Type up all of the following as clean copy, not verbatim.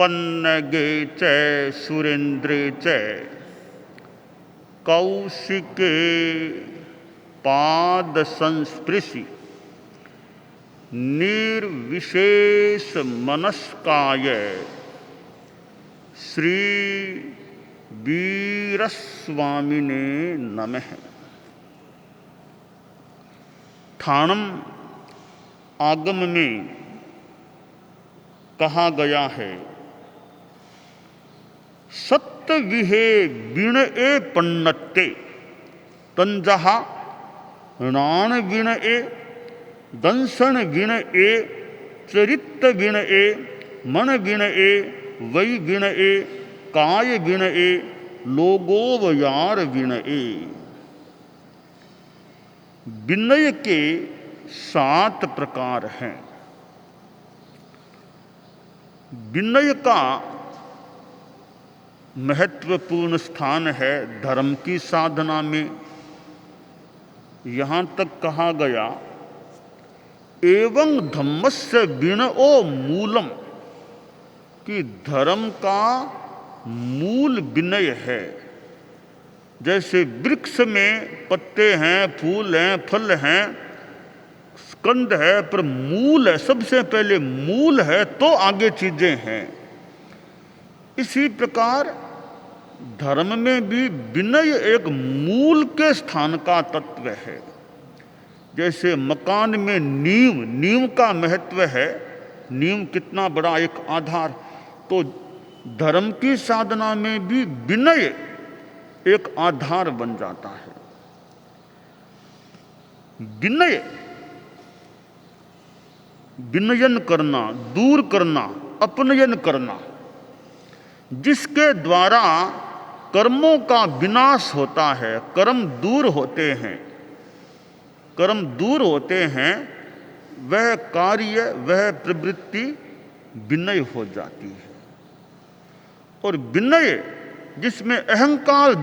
पन्नगे च सुरेन्द्रे च कौशिके पाद संस्पृशि निर्विशेष मनस्काय श्री वीरस्वामिने नमः। ठाणम आगम में कहा गया है, सत्य विहे विण ए पन्नत्ते तंजहा राण विण ए दंसन विण ए चरित्र विण ए मन विण ए वै विण ए काय विण ए लोगोवयार विण ए। विनय के 7 प्रकार हैं। विनय का महत्वपूर्ण स्थान है धर्म की साधना में। यहाँ तक कहा गया, एवं धम्मस्य विनयो मूलम, कि धर्म का मूल विनय है। जैसे वृक्ष में पत्ते हैं, फूल हैं, फल हैं, स्कंद है, पर मूल है। सबसे पहले मूल है तो आगे चीजें हैं। इसी प्रकार धर्म में भी विनय एक मूल के स्थान का तत्व है। जैसे मकान में नींव का महत्व है। नींव कितना बड़ा एक आधार, तो धर्म की साधना में भी विनय एक आधार बन जाता है। विनयन करना, दूर करना, अपनयन करना, जिसके द्वारा कर्मों का विनाश होता है, कर्म दूर होते हैं, वह कार्य, वह प्रवृत्ति विनय हो जाती है। और विनय जिसमें अहंकार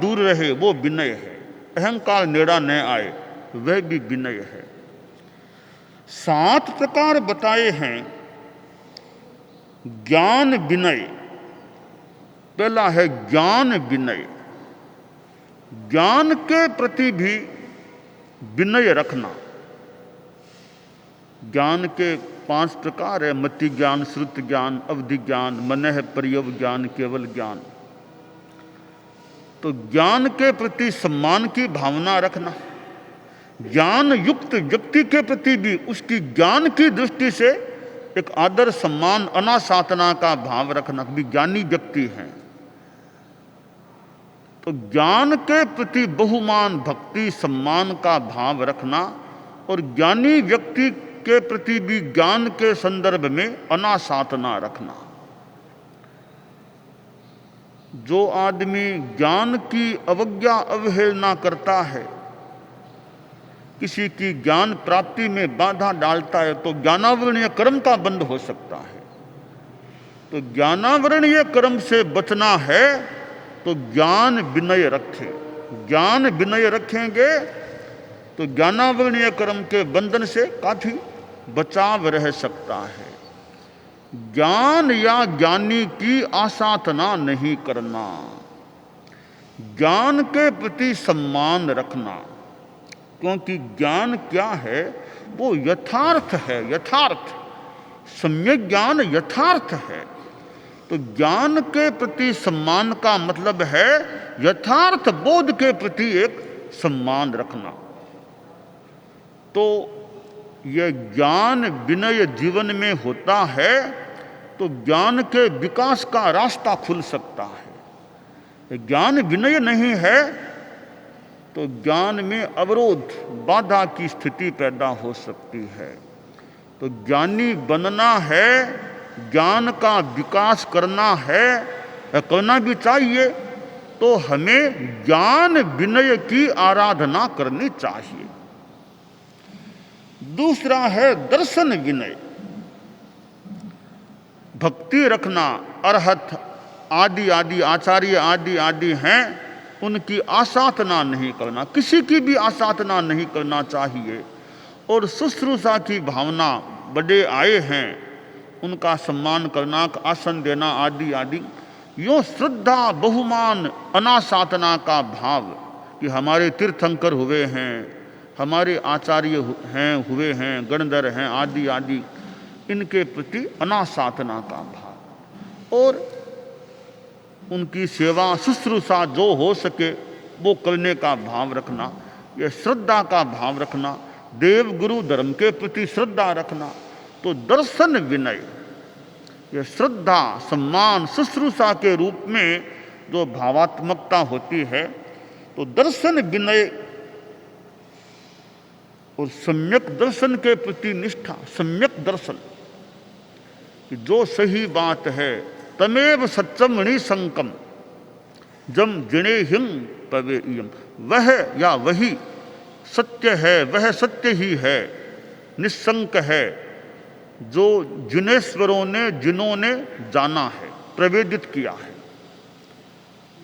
दूर रहे वो विनय है। अहंकार नेड़ा न आए, वह भी विनय है। 7 प्रकार बताए हैं। ज्ञान विनय, पहला है ज्ञान विनय। ज्ञान के प्रति भी विनय रखना। ज्ञान के 5 प्रकार है, मति ज्ञान, श्रुत ज्ञान, अवधि ज्ञान, मनः पर्यव ज्ञान, केवल ज्ञान। तो ज्ञान के प्रति सम्मान की भावना रखना। ज्ञान युक्त व्यक्ति के प्रति भी उसकी ज्ञान की दृष्टि से एक आदर, सम्मान, अनासाधना का भाव रखना, भी ज्ञानी व्यक्ति हैं। तो ज्ञान के प्रति बहुमान, भक्ति, सम्मान का भाव रखना, और ज्ञानी व्यक्ति के प्रति भी ज्ञान के संदर्भ में अनासाधना रखना। जो आदमी ज्ञान की अवज्ञा, अवहेलना करता है, किसी की ज्ञान प्राप्ति में बाधा डालता है, तो ज्ञानावरणीय कर्म का बंध हो सकता है। तो ज्ञानावरणीय कर्म से बचना है तो ज्ञान विनय रखें। ज्ञान विनय रखेंगे तो ज्ञानावरणीय कर्म के बंधन से काफी बचाव रह सकता है। ज्ञान या ज्ञानी की आसाधना नहीं करना। ज्ञान के प्रति सम्मान रखना, क्योंकि ज्ञान क्या है, वो यथार्थ है। यथार्थ, सम्यक ज्ञान यथार्थ है। तो ज्ञान के प्रति सम्मान का मतलब है यथार्थ बोध के प्रति एक सम्मान रखना। तो यह ज्ञान विनय जीवन में होता है तो ज्ञान के विकास का रास्ता खुल सकता है। ज्ञान विनय नहीं है तो ज्ञान में अवरोध, बाधा की स्थिति पैदा हो सकती है। तो ज्ञानी बनना है, ज्ञान का विकास करना है, करना भी चाहिए, तो हमें ज्ञान विनय की आराधना करनी चाहिए। दूसरा है दर्शन विनय। भक्ति रखना, अरहत आदि आदि, आचार्य आदि आदि हैं, उनकी आसाधना नहीं करना, किसी की भी आसाधना नहीं करना चाहिए। और शुश्रूषा की भावना, बड़े आए हैं उनका सम्मान करना, आसन देना आदि आदि। यूँ श्रद्धा बहुमान अनासाधना का भाव कि हमारे तीर्थंकर हुए हैं, हमारे आचार्य हुए हैं, गणधर हैं आदि आदि, इनके प्रति अनासाधना का भाव और उनकी सेवा शुश्रूषा जो हो सके वो करने का भाव रखना, ये श्रद्धा का भाव रखना, देव गुरु धर्म के प्रति श्रद्धा रखना। तो दर्शन विनय, ये श्रद्धा सम्मान शुश्रूषा के रूप में जो भावात्मकता होती है, तो दर्शन विनय और सम्यक दर्शन के प्रति निष्ठा। सम्यक दर्शन कि जो सही बात है, तमेव सत्यम निसंकम जम जिणे हिम पवेयम, वह या वही सत्य है, वह सत्य ही है, निसंक है, जो जिनेश्वरों ने जिन्होंने जाना है, प्रवेदित किया है।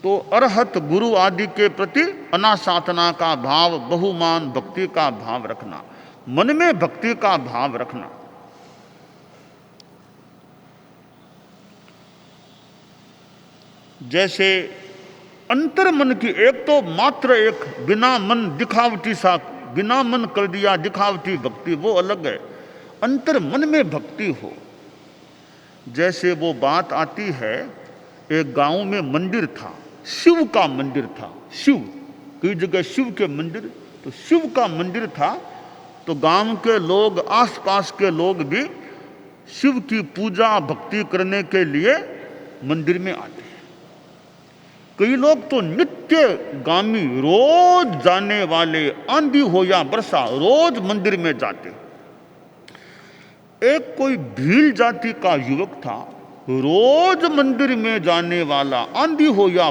तो अरहत गुरु आदि के प्रति अनासाधना का भाव, बहुमान भक्ति का भाव रखना, मन में भक्ति का भाव रखना। जैसे अंतर मन की, एक तो मात्र एक बिना मन दिखावटी सा, बिना मन कर दिया दिखावटी भक्ति, वो अलग है। अंतर मन में भक्ति हो। जैसे वो बात आती है, एक गांव में मंदिर था, शिव का मंदिर था। शिव कई जगह शिव के मंदिर, तो शिव का मंदिर था। तो गांव के लोग, आसपास के लोग भी शिव की पूजा भक्ति करने के लिए मंदिर में आते हैं। कई लोग तो नित्य गामी, रोज जाने वाले, आंधी हो या वर्षा, रोज मंदिर में जाते। एक कोई भील जाति का युवक था, रोज मंदिर में जाने वाला, आंधी हो या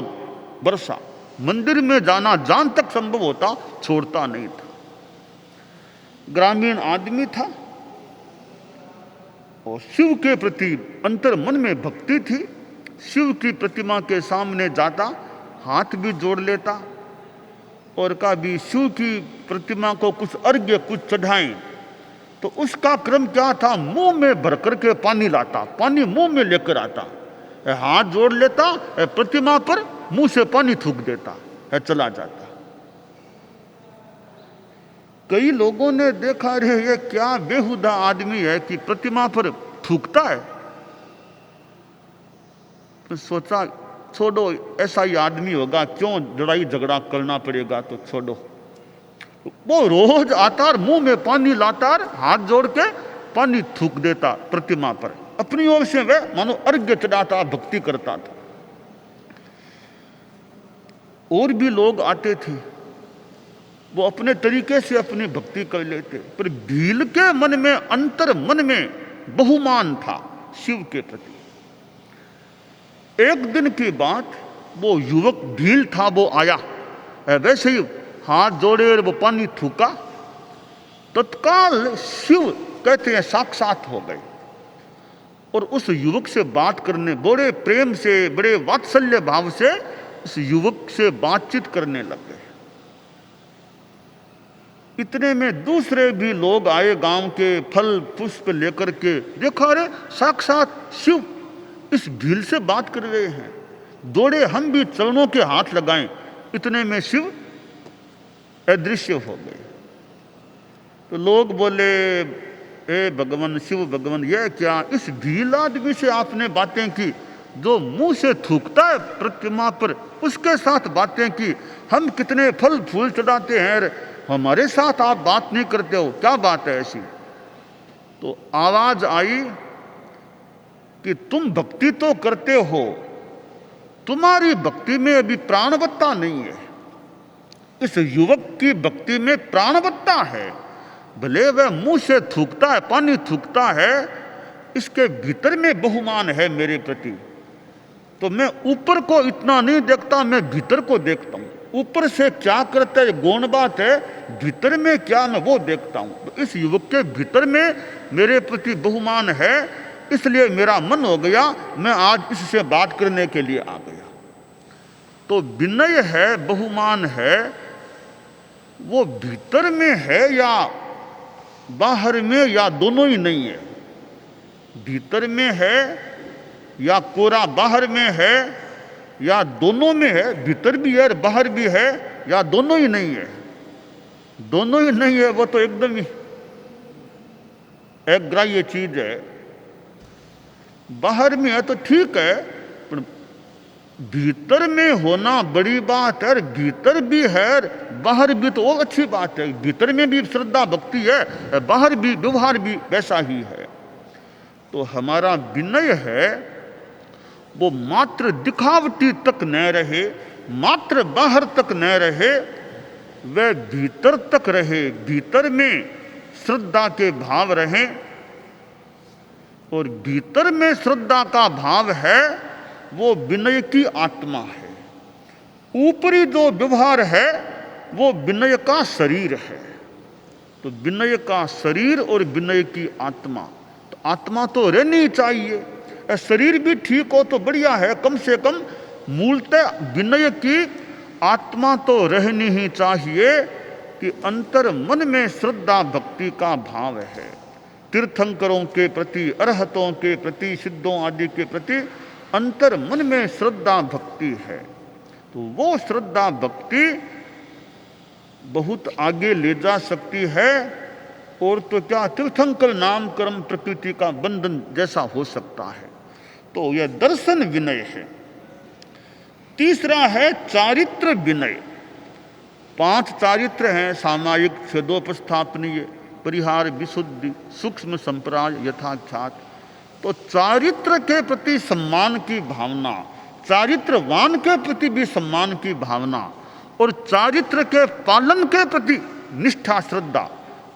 वर्षा, मंदिर में जाना जहां तक संभव होता छोड़ता नहीं था। ग्रामीण आदमी था और शिव के प्रति अंतर मन में भक्ति थी। शिव की प्रतिमा के सामने जाता, हाथ भी जोड़ लेता और कभी शिव की प्रतिमा को कुछ अर्घ्य कुछ चढ़ाएं। तो उसका क्रम क्या था, मुंह में भर करके पानी लाता, पानी मुंह में लेकर आता, हाथ जोड़ लेता, प्रतिमा पर मुंह से पानी थूक देता है, चला जाता। कई लोगों ने देखा, रे ये क्या बेहुदा आदमी है कि प्रतिमा पर थूकता है। तो सोचा छोड़ो, ऐसा ही आदमी होगा, क्यों लड़ाई झगड़ा करना पड़ेगा, तो छोड़ो। वो रोज आता और मुंह में पानी लाता और हाथ जोड़ के पानी थूक देता प्रतिमा पर। अपनी ओर से वह मानो अर्घ्य चढ़ाता, भक्ति करता था। और भी लोग आते थे, वो अपने तरीके से अपनी भक्ति कर लेते, पर भील के मन में, अंतर मन में बहुमान था शिव के प्रति। एक दिन की बात, वो युवक भील था, वो आया, वैसे ही हाथ जोड़े और वो पानी थूका, तत्काल शिव कहते हैं साक्षात हो गए और उस युवक से बात करने, बड़े प्रेम से, बड़े वात्सल्य भाव से उस युवक से बातचीत करने लग गए। इतने में दूसरे भी लोग आए, गांव के फल पुष्प लेकर के। देखा, अरे साक्षात शिव इस भील से बात कर रहे हैं। दौड़े हम भी चरणों के हाथ लगाएं। इतने में शिव अदृश्य हो गए। तो लोग बोले, ए भगवान, शिव भगवान, ये क्या इस भील आदमी से आपने बातें की, जो मुंह से थूकता है प्रतिमा पर, उसके साथ बातें की। हम कितने फल फूल चढ़ाते हैं, हमारे साथ आप बात नहीं करते हो, क्या बात है ऐसी? तो आवाज आई कि तुम भक्ति तो करते हो, तुम्हारी भक्ति में अभी प्राणवत्ता नहीं है। इस युवक की भक्ति में प्राणवत्ता है। भले वह मुंह से थूकता है, पानी थूकता है, इसके भीतर में बहुमान है मेरे प्रति। तो मैं ऊपर को इतना नहीं देखता, मैं भीतर को देखता हूं। ऊपर से क्या करता है गौण बात है, भीतर में क्या मैं वो देखता हूं। तो इस युवक के भीतर में मेरे प्रति बहुमान है, इसलिए मेरा मन हो गया, मैं आज इससे बात करने के लिए आ गया। तो विनय है, बहुमान है, वो भीतर में है या बाहर में, या दोनों ही नहीं है। भीतर में है या कोरा बाहर में है या दोनों में है, भीतर भी है और बाहर भी है, या दोनों ही नहीं है? दोनों ही नहीं है, वो तो एकदम ही एक ग्राह्य चीज है। बाहर में है तो ठीक है, पर भीतर में होना बड़ी बात है। और भीतर भी है और बाहर भी, तो वो अच्छी बात है। भीतर में भी श्रद्धा भक्ति है, बाहर भी व्यवहार भी वैसा ही है। तो हमारा विनय है वो मात्र दिखावटी तक न रहे, मात्र बाहर तक न रहे, वह भीतर तक रहे, भीतर में श्रद्धा के भाव रहें। और भीतर में श्रद्धा का भाव है वो विनय की आत्मा है। ऊपरी जो व्यवहार है वो विनय का शरीर है। तो विनय का शरीर और विनय की आत्मा, तो आत्मा तो रहनी चाहिए। शरीर भी ठीक हो तो बढ़िया है, कम से कम मूलतः विनय की आत्मा तो रहनी ही चाहिए कि अंतर मन में श्रद्धा भक्ति का भाव है। तीर्थंकरों के प्रति, अरहतों के प्रति, सिद्धों आदि के प्रति अंतर मन में श्रद्धा भक्ति है। तो वो श्रद्धा भक्ति बहुत आगे ले जा सकती है। और तो क्या, तीर्थंकर नाम कर्म प्रकृति का बंधन जैसा हो सकता है। तो यह दर्शन विनय है। तीसरा है चारित्र विनय। 5 चारित्र हैं, सामायिक, छेदोपस्थापनीय, परिहार, विशुद्धि, सूक्ष्म संप्राय, यथाख्यात। तो चारित्र के प्रति सम्मान की भावना, चारित्रवान के प्रति भी सम्मान की भावना, और चारित्र के पालन के प्रति निष्ठा श्रद्धा,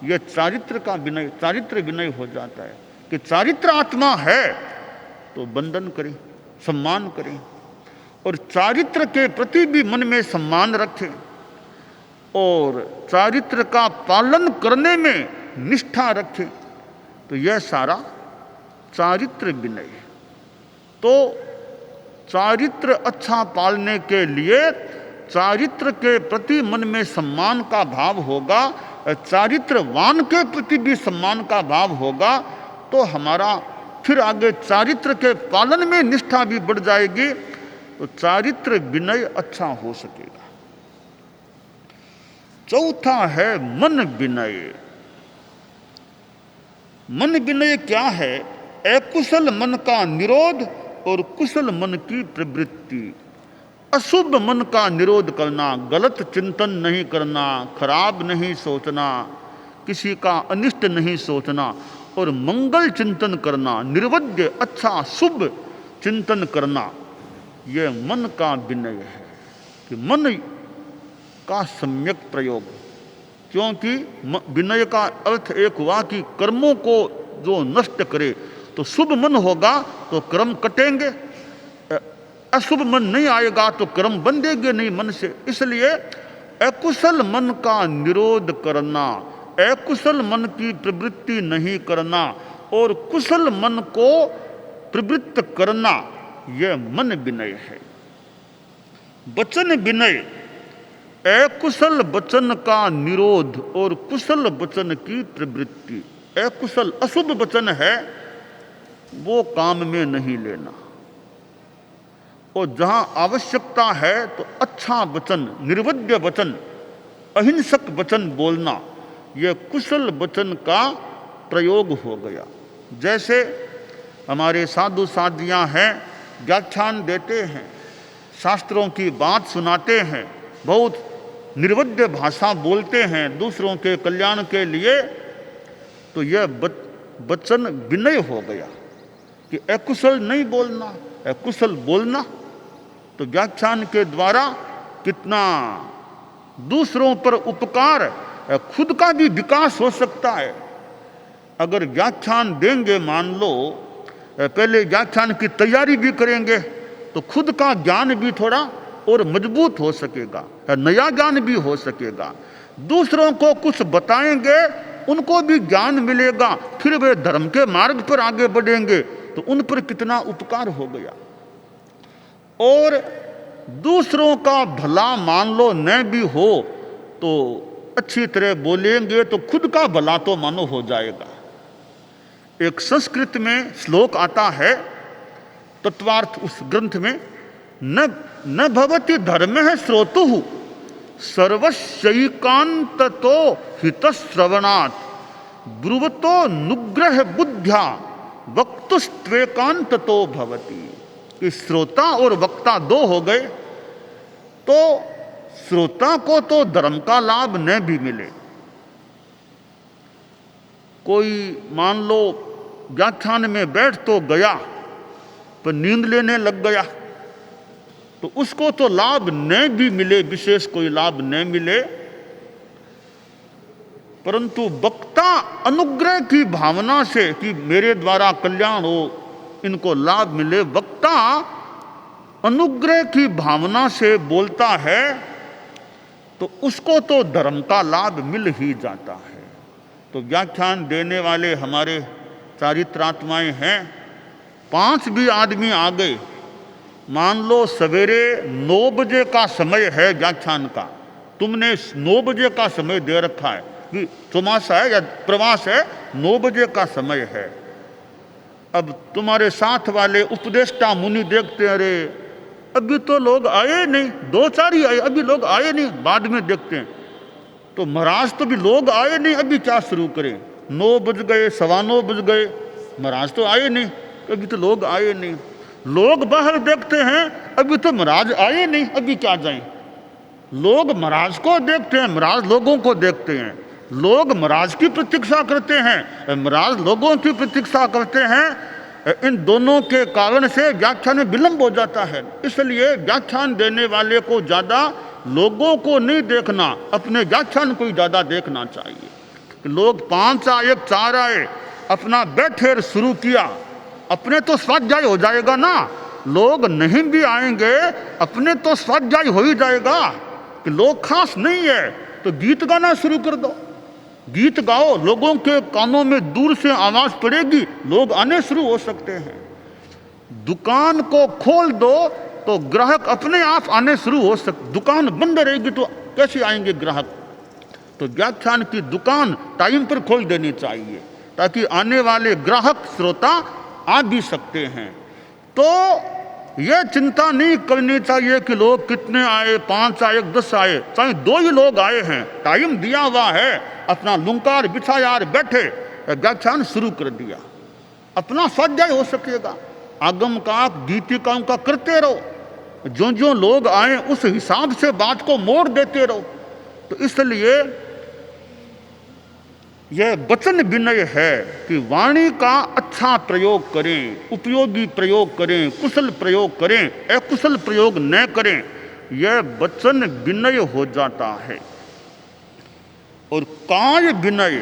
यह चारित्र का विनय, चारित्र विनय हो जाता है। कि चारित्र आत्मा है तो बंधन करें, सम्मान करें, और चारित्र के प्रति भी मन में सम्मान रखें, और चारित्र का पालन करने में निष्ठा रखें। तो यह सारा चारित्र विनय है। तो चारित्र अच्छा पालने के लिए चारित्र के प्रति मन में सम्मान का भाव होगा, चारित्रवान के प्रति भी सम्मान का भाव होगा। तो हमारा फिर आगे चारित्र के पालन में निष्ठा भी बढ़ जाएगी, तो चारित्र विनय अच्छा हो सकेगा। चौथा है मन विनय। मन विनय क्या है? अकुशल मन का निरोध और कुशल मन की प्रवृत्ति। अशुभ मन का निरोध करना, गलत चिंतन नहीं करना, खराब नहीं सोचना, किसी का अनिष्ट नहीं सोचना, और मंगल चिंतन करना, निर्वध्य अच्छा शुभ चिंतन करना, यह मन का विनय है। कि मन का सम्यक प्रयोग, क्योंकि विनय का अर्थ एक हुआ कि कर्मों को जो नष्ट करे। तो शुभ मन होगा तो कर्म कटेंगे, अशुभ मन नहीं आएगा तो कर्म बंधेंगे नहीं मन से। इसलिए अकुशल मन का निरोध करना, अकुशल मन की प्रवृत्ति नहीं करना, और कुशल मन को प्रवृत्त करना, यह मन विनय है। वचन विनय, अकुशल वचन का निरोध और कुशल वचन की प्रवृत्ति। अकुशल अशुभ वचन है वो काम में नहीं लेना, और जहां आवश्यकता है तो अच्छा वचन, निर्वध्य वचन, अहिंसक वचन बोलना, यह कुशल वचन का प्रयोग हो गया। जैसे हमारे साधु साधियां हैं, व्याख्यान देते हैं, शास्त्रों की बात सुनाते हैं, बहुत निर्वध्य भाषा बोलते हैं दूसरों के कल्याण के लिए, तो यह वचन विनय हो गया कि अकुशल नहीं बोलना, अकुशल बोलना। तो व्याख्यान के द्वारा कितना दूसरों पर उपकार, खुद का भी विकास हो सकता है। अगर व्याख्यान देंगे, मान लो पहले व्याख्यान की तैयारी भी करेंगे, तो खुद का ज्ञान भी थोड़ा और मजबूत हो सकेगा, नया ज्ञान भी हो सकेगा। दूसरों को कुछ बताएंगे, उनको भी ज्ञान मिलेगा, फिर वे धर्म के मार्ग पर आगे बढ़ेंगे, तो उन पर कितना उपकार हो गया। और दूसरों का भला मान लो न भी हो तो अच्छी तरह बोलेंगे तो खुद का भला तो मानो हो जाएगा। एक संस्कृत में श्लोक आता है, तत्वार्थ उस ग्रंथ में, न भवति धर्मः श्रोतुः सर्वस्यैकान्ततो हितश्रवणात् ब्रुवतो नुग्रह बुद्ध्या वक्तुस्त्वेकान्ततो भवति। कि श्रोता और वक्ता दो हो गए, तो श्रोता को तो धर्म का लाभ न भी मिले। कोई मान लो व्याख्यान में बैठ तो गया पर नींद लेने लग गया, तो उसको तो लाभ न भी मिले, विशेष कोई लाभ न मिले, परंतु वक्ता अनुग्रह की भावना से कि मेरे द्वारा कल्याण हो, इनको लाभ मिले, वक्ता अनुग्रह की भावना से बोलता है, तो उसको तो धर्म का लाभ मिल ही जाता है। तो व्याख्यान देने वाले हमारे चारित्रात्माएं हैं, 5 भी आदमी आ गए, मान लो सवेरे 9 बजे का समय है व्याख्यान का, तुमने 9 बजे का समय दे रखा है, कि चौमासा है या प्रवास है, 9 बजे का समय है। अब तुम्हारे साथ वाले उपदेष्टा मुनि देखते, अरे अभी तो लोग आए नहीं, 2-4 ही आए, अभी लोग आए नहीं, बाद में देखते हैं। तो महाराज तो भी लोग आए नहीं, अभी क्या शुरू करें, 9 बज गए, 9:15 बज गए, महाराज तो आए नहीं, अभी तो लोग आए नहीं। लोग बाहर देखते हैं, अभी तो महाराज आए नहीं, अभी क्या जाएं। लोग महाराज को देखते हैं, महाराज लोगों को देखते हैं, लोग महाराज की प्रतीक्षा करते हैं, महाराज लोगों की प्रतीक्षा करते हैं। इन दोनों के कारण से व्याख्यान में विलंब हो जाता है। इसलिए व्याख्यान देने वाले को ज़्यादा लोगों को नहीं देखना, अपने व्याख्यान को ही ज़्यादा देखना चाहिए। लोग 5 आए, 4 आए, अपना बैठे शुरू किया, अपने तो स्वाध्याय हो जाएगा ना। लोग नहीं भी आएंगे, अपने तो स्वाध्याय हो ही जाएगा कि लोग खास नहीं है, तो गीत गाना शुरू कर दो, गीत गाओ, लोगों के कानों में दूर से आवाज पड़ेगी, लोग आने शुरू हो सकते हैं। दुकान को खोल दो तो ग्राहक अपने आप आने शुरू हो सकते, दुकान बंद रहेगी तो कैसे आएंगे ग्राहक। तो व्याख्यान की दुकान टाइम पर खोल देनी चाहिए, ताकि आने वाले ग्राहक श्रोता आ भी सकते हैं। तो यह चिंता नहीं करनी चाहिए कि लोग कितने आए, 5 आए, 10 आए, चाहे 2 ही लोग आए हैं, टाइम दिया हुआ है, अपना लुंकार बिछाया और बैठे, व्याख्यान शुरू कर दिया, अपना स्वाध्याय हो सकेगा। आगम का गीतिकाओं का करते रहो, जो जो लोग आए उस हिसाब से बात को मोड़ देते रहो। तो इसलिए यह वचन विनय है कि वाणी का अच्छा प्रयोग करें, उपयोगी प्रयोग करें, कुशल प्रयोग करें, अकुशल प्रयोग न करें, यह वचन विनय हो जाता है। और काय विनय,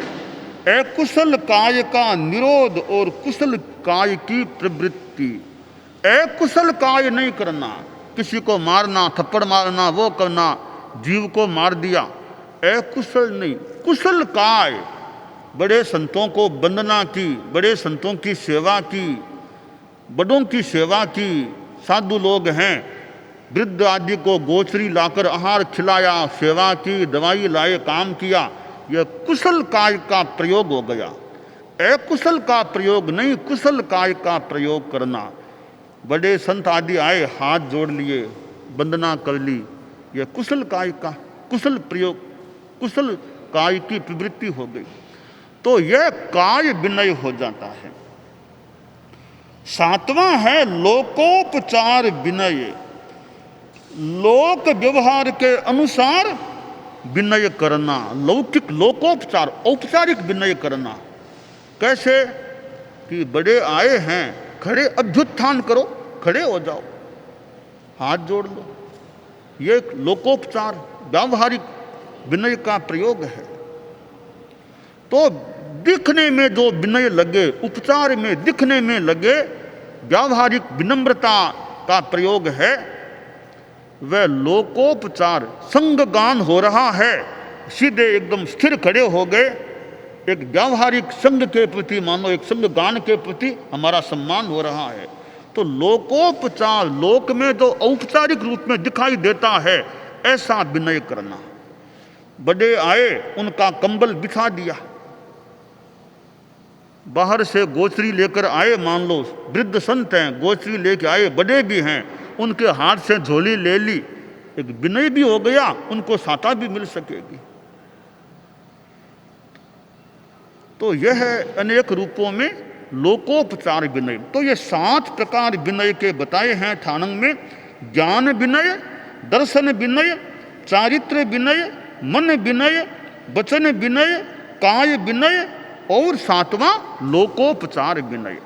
अकुशल काय का निरोध और कुशल काय की प्रवृत्ति। अकुशल काय नहीं करना, किसी को मारना, थप्पड़ मारना, वो करना, जीव को मार दिया, अकुशल नहीं, कुशल काय, बड़े संतों को वंदना की, बड़े संतों की सेवा की, बड़ों की सेवा की, साधु लोग हैं, वृद्ध आदि को गोचरी लाकर आहार खिलाया, सेवा की, दवाई लाए, काम किया, यह कुशल काय का प्रयोग हो गया। अकुशल का प्रयोग नहीं, कुशल काय का प्रयोग करना। बड़े संत आदि आए, हाथ जोड़ लिए, वंदना कर ली, यह कुशल काय का, कुशल प्रयोग, कुशल काय की प्रवृत्ति हो गई। तो यह काय विनय हो जाता है। 7वां है लोकोपचार विनय, लोक व्यवहार के अनुसार विनय करना, लौकिक लोकोपचार, औपचारिक विनय करना। कैसे कि बड़े आए हैं, खड़े अभ्युत्थान करो, खड़े हो जाओ, हाथ जोड़ लो, ये लोकोपचार व्यावहारिक विनय का प्रयोग है। तो दिखने में जो विनय लगे, उपचार में दिखने में लगे, व्यावहारिक विनम्रता का प्रयोग है, वह लोकोपचार। संगगान हो रहा है, सीधे एकदम स्थिर खड़े हो गए, एक व्यावहारिक संग के प्रति, मानो एक संगगान के प्रति हमारा सम्मान हो रहा है। तो लोकोपचार, लोक में जो औपचारिक रूप में दिखाई देता है, ऐसा विनय करना। बड़े आए, उनका कंबल बिछा दिया, बाहर से गोचरी लेकर आए, मान लो वृद्ध संत हैं, गोचरी लेकर आए, बड़े भी हैं, उनके हाथ से झोली ले ली, एक विनय भी हो गया, उनको साता भी मिल सकेगी। तो यह है अनेक रूपों में लोकोपचार विनय। तो ये 7 प्रकार विनय के बताए हैं ठाणंग में। ज्ञान विनय, दर्शन विनय, चारित्र विनय, मन विनय, वचन विनय, काय विनय और 7वां लोकोपचार विनय।